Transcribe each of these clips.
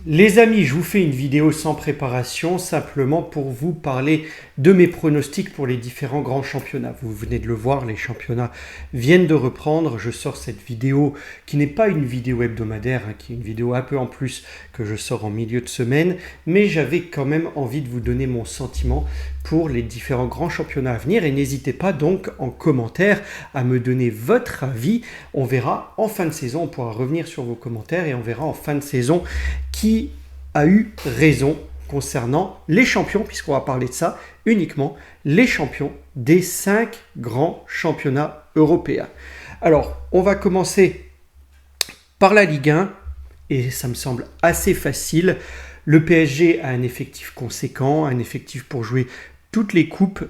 Les amis, je vous fais une vidéo sans préparation, simplement pour vous parler de mes pronostics pour les différents grands championnats. Vous venez de le voir, les championnats viennent de reprendre. Je sors cette vidéo qui n'est pas une vidéo hebdomadaire, qui est une vidéo un peu en plus que je sors en milieu de semaine, mais j'avais quand même envie de vous donner mon sentiment pour les différents grands championnats à venir. Et n'hésitez pas donc en commentaire à me donner votre avis. On verra en fin de saison, on pourra revenir sur vos commentaires et on verra en fin de saison qui a eu raison concernant les champions, puisqu'on va parler de ça uniquement, les champions des 5 grands championnats européens. Alors, on va commencer par la Ligue 1, et ça me semble assez facile. Le PSG a un effectif conséquent, un effectif pour jouer toutes les coupes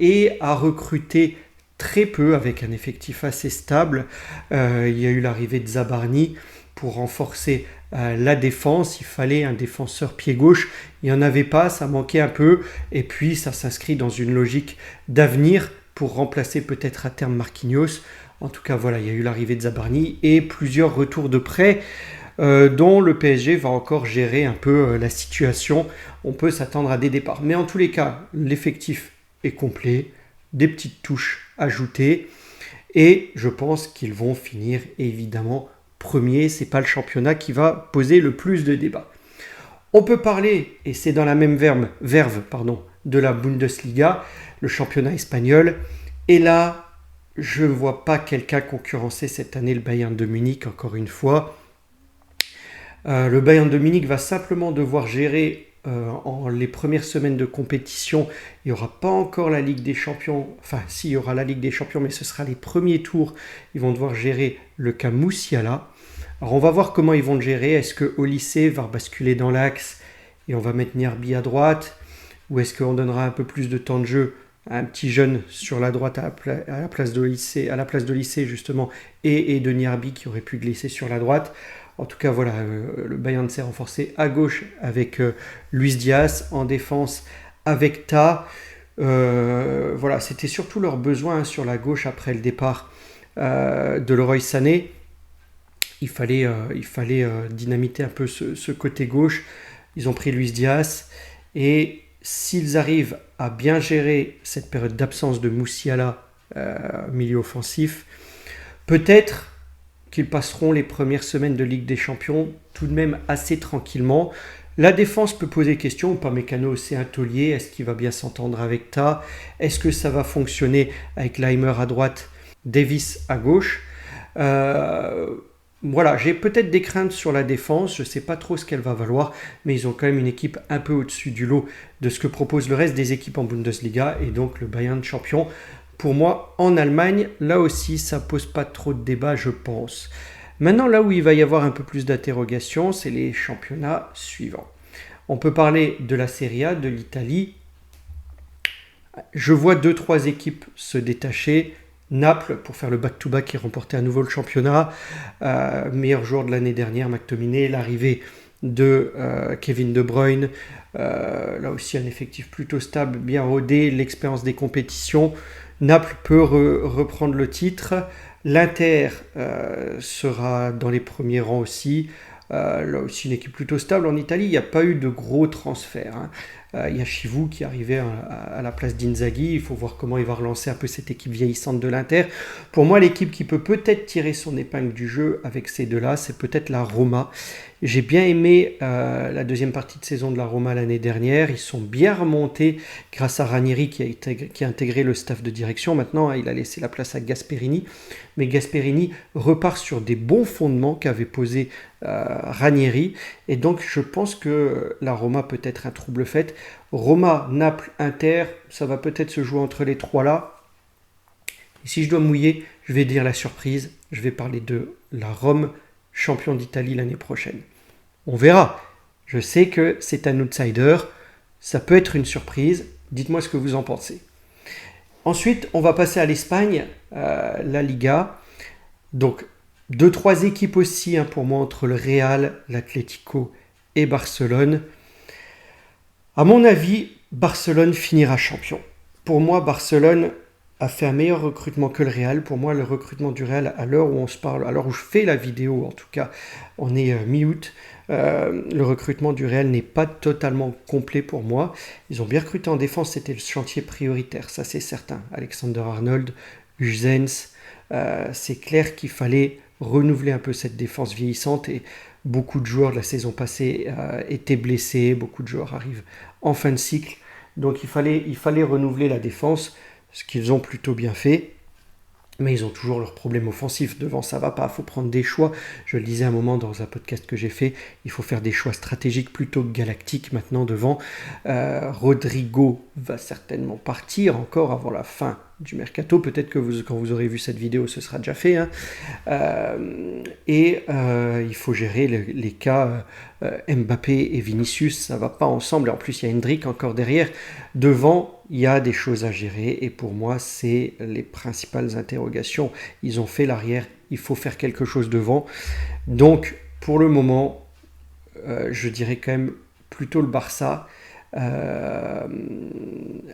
et a recruté très peu avec un effectif assez stable. Il y a eu l'arrivée de Zabarni pour renforcer la défense. Il fallait un défenseur pied gauche. Il n'y en avait pas, ça manquait un peu. Et puis ça s'inscrit dans une logique d'avenir pour remplacer peut-être à terme Marquinhos. En tout cas, voilà, il y a eu l'arrivée de Zabarni et plusieurs retours de prêt dont le PSG va encore gérer un peu la situation. On peut s'attendre à des départs. Mais en tous les cas, l'effectif est complet, des petites touches ajoutées. Et je pense qu'ils vont finir évidemment premier. Ce n'est pas le championnat qui va poser le plus de débats. On peut parler, et c'est dans la même verve, de la Bundesliga, le championnat espagnol. Et là, je ne vois pas quelqu'un concurrencer cette année le Bayern de Munich, encore une fois. Le Bayern de Munich va simplement devoir gérer en les premières semaines de compétition. Il n'y aura pas encore la Ligue des Champions. Enfin, si, il y aura la Ligue des Champions, mais ce sera les premiers tours. Ils vont devoir gérer le cas Musiala. Alors, on va voir comment ils vont le gérer. Est-ce que Olise va basculer dans l'axe et on va mettre Niarbi à droite? Ou est-ce qu'on donnera un peu plus de temps de jeu à un petit jeune sur la droite à la place d'Olise, justement, et de Niarbi qui aurait pu glisser sur la droite? En tout cas, voilà, le Bayern s'est renforcé à gauche avec Luis Diaz, en défense avec Ta. Voilà, c'était surtout leur besoin sur la gauche après le départ de Leroy Sané. Il fallait dynamiter un peu ce côté gauche. Ils ont pris Luis Diaz. Et s'ils arrivent à bien gérer cette période d'absence de Musiala, milieu offensif, peut-être qu'ils passeront les premières semaines de Ligue des Champions tout de même assez tranquillement. La défense peut poser question. Upamecano, c'est un taulier. Est-ce qu'il va bien s'entendre avec Ta? Est-ce que ça va fonctionner avec Laimer à droite, Davis à gauche? Voilà, j'ai peut-être des craintes sur la défense. Je ne sais pas trop ce qu'elle va valoir, mais ils ont quand même une équipe un peu au-dessus du lot de ce que propose le reste des équipes en Bundesliga, et donc le Bayern champion. Pour moi, en Allemagne, là aussi, ça pose pas trop de débat, je pense. Maintenant, là où il va y avoir un peu plus d'interrogations, c'est les championnats suivants. On peut parler de la Serie A, de l'Italie. Je vois 2-3 équipes se détacher. Naples, pour faire le back-to-back et remporter à nouveau le championnat. Meilleur joueur de l'année dernière, McTominay. L'arrivée de Kevin De Bruyne. Là aussi, un effectif plutôt stable, bien rodé. L'expérience des compétitions. Naples peut reprendre le titre. L'Inter sera dans les premiers rangs aussi. Là aussi, une équipe plutôt stable. En Italie, il n'y a pas eu de gros transferts. Il y a Chivou qui arrivait à la place d'Inzaghi. Il faut voir comment il va relancer un peu cette équipe vieillissante de l'Inter. Pour moi, l'équipe qui peut peut-être tirer son épingle du jeu avec ces deux-là, c'est peut-être la Roma. J'ai bien aimé la deuxième partie de saison de la Roma l'année dernière. Ils sont bien remontés grâce à Ranieri qui a intégré le staff de direction. Maintenant, il a laissé la place à Gasperini. Mais Gasperini repart sur des bons fondements qu'avait posé Ranieri. Et donc, je pense que la Roma peut être un trouble fait. Roma, Naples, Inter, ça va peut-être se jouer entre les trois là. Et si je dois mouiller, je vais dire la surprise. Je vais parler de la Rome, champion d'Italie l'année prochaine. On verra. Je sais que c'est un outsider. Ça peut être une surprise. Dites-moi ce que vous en pensez. Ensuite, on va passer à l'Espagne, la Liga. Donc, 2-3 équipes aussi pour moi entre le Real, l'Atlético et Barcelone. À mon avis, Barcelone finira champion. Pour moi, Barcelone, a fait un meilleur recrutement que le Real. Pour moi, le recrutement du Real, à l'heure où on se parle, à l'heure où je fais la vidéo, en tout cas, on est mi-août, le recrutement du Real n'est pas totalement complet pour moi. Ils ont bien recruté en défense, c'était le chantier prioritaire, ça c'est certain. Alexander-Arnold, Uzens, c'est clair qu'il fallait renouveler un peu cette défense vieillissante et beaucoup de joueurs de la saison passée étaient blessés, beaucoup de joueurs arrivent en fin de cycle. Donc il fallait renouveler la défense, ce qu'ils ont plutôt bien fait. Mais ils ont toujours leurs problèmes offensifs. Devant, ça va pas. Il faut prendre des choix. Je le disais un moment dans un podcast que j'ai fait. Il faut faire des choix stratégiques plutôt que galactiques maintenant devant. Rodrigo va certainement partir encore avant la fin du mercato. Peut-être que quand vous aurez vu cette vidéo, ce sera déjà fait. Hein. Il faut gérer les cas Mbappé et Vinicius. Ça va pas ensemble. Et en plus, il y a Hendrick encore derrière. Devant, il y a des choses à gérer et pour moi, c'est les principales interrogations. Ils ont fait l'arrière, il faut faire quelque chose devant. Donc, pour le moment, je dirais quand même plutôt le Barça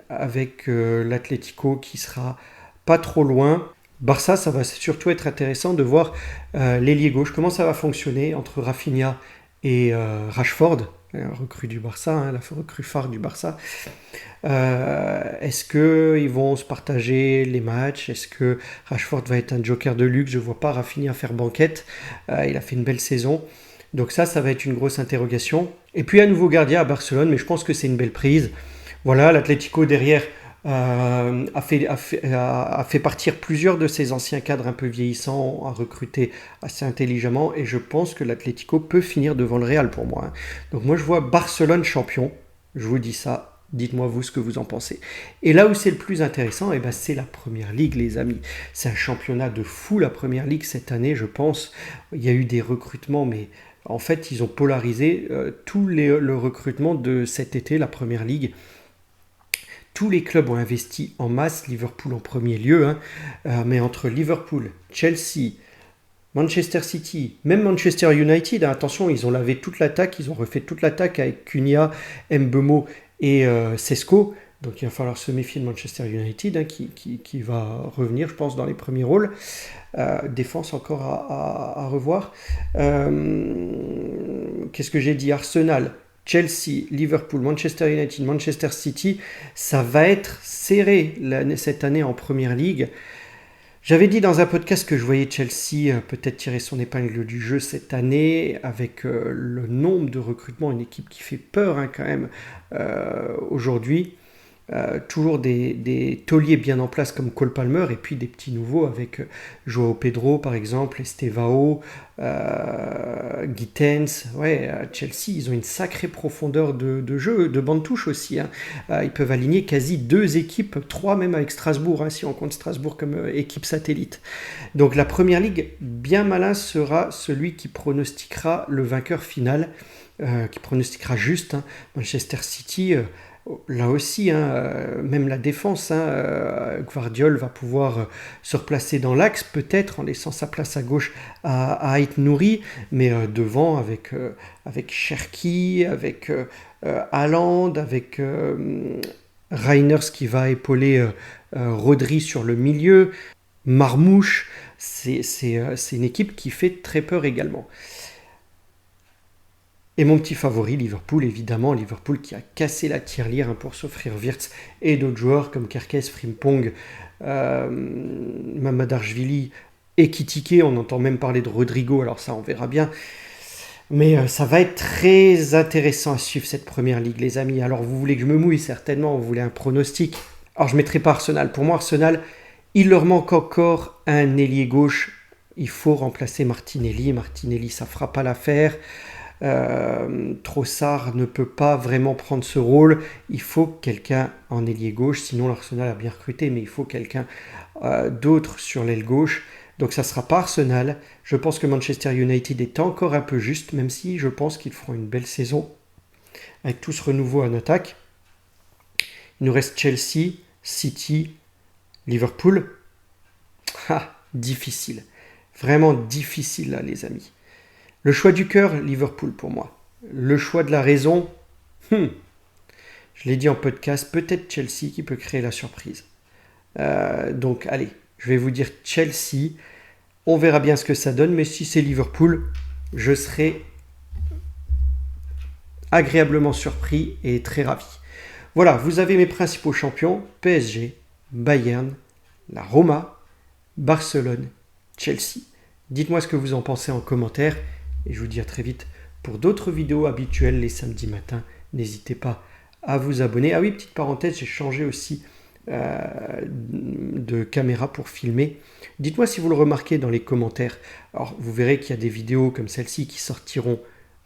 avec l'Atlético qui sera pas trop loin. Barça, ça va surtout être intéressant de voir l'ailier gauche, comment ça va fonctionner entre Rafinha et Rashford, recrue du Barça, hein, la recrue phare du Barça. Est-ce qu'ils vont se partager les matchs? Est-ce que Rashford va être un joker de luxe? Je ne vois pas Rafinha faire banquette. Il a fait une belle saison. Donc ça va être une grosse interrogation. Et puis un nouveau gardien à Barcelone, mais je pense que c'est une belle prise. Voilà, l'Atlético derrière a fait partir plusieurs de ses anciens cadres un peu vieillissants, a recruté assez intelligemment et je pense que l'Atlético peut finir devant le Real pour moi. Hein. Donc moi je vois Barcelone champion, je vous dis ça. Dites-moi vous ce que vous en pensez. Et là où c'est le plus intéressant, c'est la Première Ligue, les amis. C'est un championnat de fou, la Première Ligue, cette année, je pense. Il y a eu des recrutements, mais en fait, ils ont polarisé le recrutement de cet été, la Première Ligue. Tous les clubs ont investi en masse, Liverpool en premier lieu, hein, mais entre Liverpool, Chelsea, Manchester City, même Manchester United, hein, attention, ils ont lavé toute l'attaque, ils ont refait toute l'attaque avec Cunha, Mbeumo et Sesko. Donc il va falloir se méfier de Manchester United, hein, qui va revenir, je pense, dans les premiers rôles. Défense encore à revoir. Qu'est-ce que j'ai dit? Arsenal, Chelsea, Liverpool, Manchester United, Manchester City, ça va être serré cette année en Première Ligue. J'avais dit dans un podcast que je voyais Chelsea peut-être tirer son épingle du jeu cette année avec le nombre de recrutements, une équipe qui fait peur hein, quand même aujourd'hui. Toujours des tauliers bien en place comme Cole Palmer et puis des petits nouveaux avec Joao Pedro par exemple, Estevao, Gittens. Chelsea, ils ont une sacrée profondeur de jeu, de banc de touche aussi. Hein. Ils peuvent aligner quasi 2 équipes, 3 même avec Strasbourg, hein, si on compte Strasbourg comme équipe satellite. Donc la Première Ligue, bien malin sera celui qui pronostiquera le vainqueur final, qui pronostiquera juste. Hein. Manchester City... Là aussi, hein, même la défense, hein, Gvardiol va pouvoir se replacer dans l'axe, peut-être en laissant sa place à gauche à Ait Nouri, mais devant avec Cherki, avec Haaland, avec Reiners qui va épauler Rodri sur le milieu, Marmouche, c'est une équipe qui fait très peur également. Et mon petit favori, Liverpool, évidemment, Liverpool qui a cassé la tirelire hein, pour s'offrir Wirtz et d'autres joueurs comme Kerkez, Frimpong, Mamadashvili et Kitike. On entend même parler de Rodrigo, alors ça on verra bien. Mais ça va être très intéressant à suivre cette Première Ligue, les amis. Alors vous voulez que je me mouille, certainement, vous voulez un pronostic. Alors je ne mettrai pas Arsenal. Pour moi, Arsenal, il leur manque encore un ailier gauche. Il faut remplacer Martinelli. Martinelli, ça ne fera pas l'affaire. Trossard ne peut pas vraiment prendre ce rôle. Il faut quelqu'un en ailier gauche, sinon l'Arsenal a bien recruté, mais il faut quelqu'un d'autre sur l'aile gauche. Donc ça ne sera pas Arsenal. Je pense que Manchester United est encore un peu juste, même si je pense qu'ils feront une belle saison avec tout ce renouveau en attaque. Il nous reste Chelsea, City, Liverpool. Difficile. Vraiment difficile là, les amis. Le choix du cœur, Liverpool pour moi. Le choix de la raison, je l'ai dit en podcast, peut-être Chelsea qui peut créer la surprise. Donc allez, je vais vous dire Chelsea. On verra bien ce que ça donne, mais si c'est Liverpool, je serai agréablement surpris et très ravi. Voilà, vous avez mes principaux champions, PSG, Bayern, la Roma, Barcelone, Chelsea. Dites-moi ce que vous en pensez en commentaire et je vous dis à très vite pour d'autres vidéos habituelles les samedis matins. N'hésitez pas à vous abonner. Ah oui, petite parenthèse, j'ai changé aussi de caméra pour filmer. Dites-moi si vous le remarquez dans les commentaires. Alors, vous verrez qu'il y a des vidéos comme celle-ci qui sortiront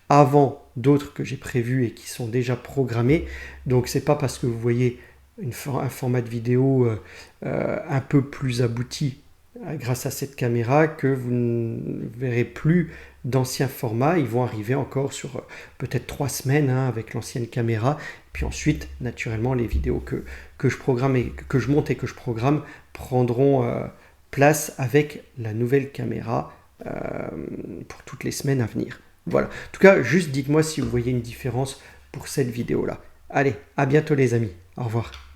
avant d'autres que j'ai prévues et qui sont déjà programmées. Donc, c'est pas parce que vous voyez un format de vidéo un peu plus abouti grâce à cette caméra que vous ne verrez plus d'anciens formats. Ils vont arriver encore sur peut-être 3 semaines avec l'ancienne caméra. Puis ensuite, naturellement, les vidéos que je programme et que je monte et que je programme prendront place avec la nouvelle caméra pour toutes les semaines à venir. Voilà. En tout cas, juste dites-moi si vous voyez une différence pour cette vidéo-là. Allez, à bientôt les amis. Au revoir.